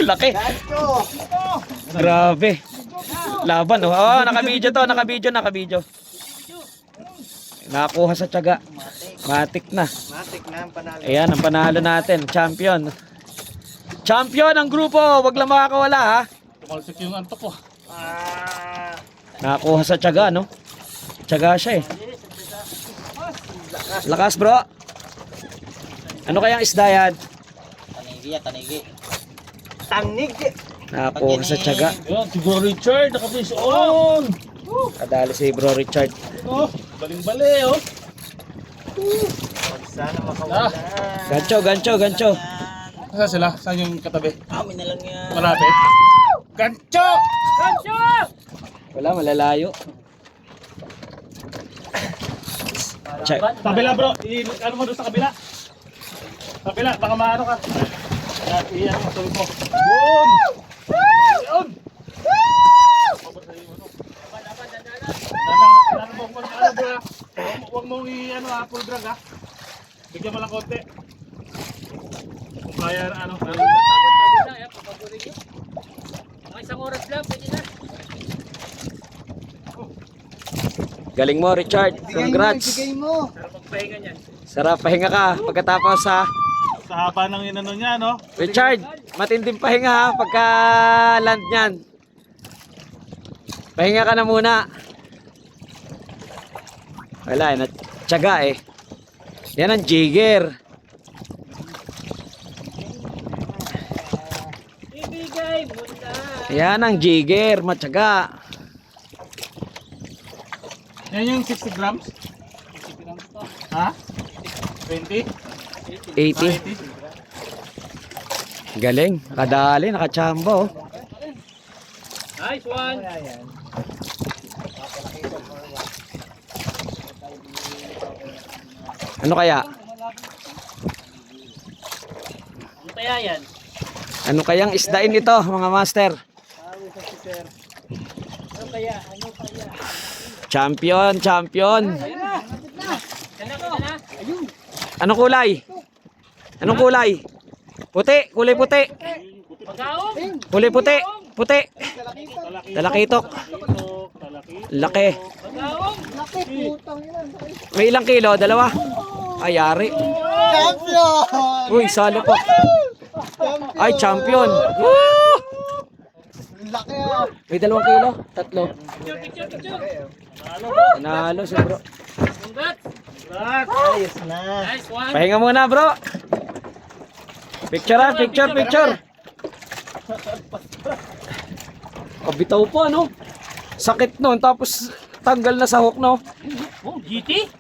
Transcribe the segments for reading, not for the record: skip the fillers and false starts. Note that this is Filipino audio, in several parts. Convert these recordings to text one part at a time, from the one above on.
Laki. Grabe. Laban oh. Oh, naka-video to, naka-video. Nakakuha sa tiyaga. Matik na. Matik na ang panalo. Ayan, ang panalo natin. Champion. Champion ang grupo. Wag lang makakawala ha. Tumalsik yung antok ko. Nakakuha sa tiyaga, no? Tiyaga siya eh. Lakas bro. Ano kayang isda yan? Tanig. Nakakuha sa tiyaga. Yan, si Bro Richard, nakafish on. Kadali si bro Richard. Oh, baling-bali oh. Sana makawala. Gancho. Saan sila? Saan yung katabi? Amin na lang yan. Malapit. Gancho! Wala, malalayo. Check. Kabila bro, ano mo doon sa kabila? Kabila, baka maano ka. Iyan mo, sabi mo. Yun! Yun! Huwag mong i-ano ha, full drag ha. Bigyan mo lang konti. Kung kaya na ano. Pagod na, papagurin nyo. Mga isang oras lang, pwede na. Galing mo Richard. Congrats. Bigay mo. Pero magpahinga niyan. Sarap pahinga ka pagkatapos ha. Sa haba ng inano niya no. Richard, matinding pahinga ha pagka land niyan. Pahinga ka na muna. Wala, tiyaga eh. Yan ang jigger. Ibigay mo na. Yan ang jigger, matyaga. Yan yung 60 grams? Ha? 20? 80. Galing, nakadali, nakachamba oh. Nice one. Ano kaya? Ano kaya yan? Ano kayang isdain ito mga master? Ano kaya? Champion. Kana ko na. Anong kulay? Anong kulay? Puti, kulay puti. Pagkaong. Kulay puti, puti. Talakitok. Laki. Pagkaong. May ilang kilo? Dalawa? Ay, yari. Champion! Uy, salo po. Ay, champion. Woo! Laki ah. May 2 kilo? 3. Picture. Nanalo si bro. Congrats. Ayos na. Nice one. Pahinga muna bro. Picture ha, picture. Kabitaw pa no. Sakit nun, tapos tanggal na sa hook no. Oh, GT?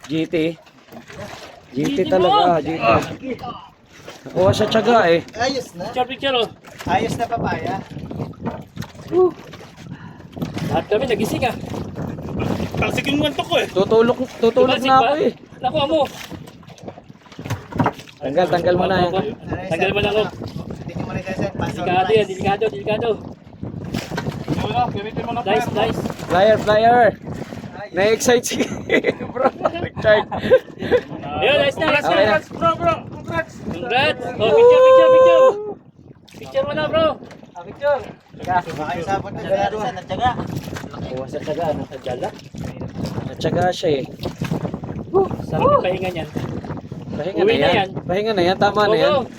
GT talaga, GT. Nakuha siya tiyaga eh. Ayos na. Picture oh. Ayos na papaya. Lahat kami nagising ah. Talsik yung antok ko eh. Tutulog na ako eh. Nakuha mo. Tanggal mo na yan. Tanggal mo na ako. Hindi nyo marireset. Delikado yan, delikado. Gamitin mo na Nice. Flyer. Na-excite si bro Richard. Ayun, nice na. Okay na. Bro, congrats. Congrats. Oh, picture. Picture mo na bro. Picture. Baka yung sabot na gano'n. Nakuha sa tiyaga, nakadala. Natyaga siya eh. Sarap yung pahinga niyan. Pahinga na yan. Pahinga na yan, tama na yan. 1,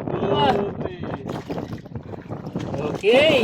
2, 3. Okay.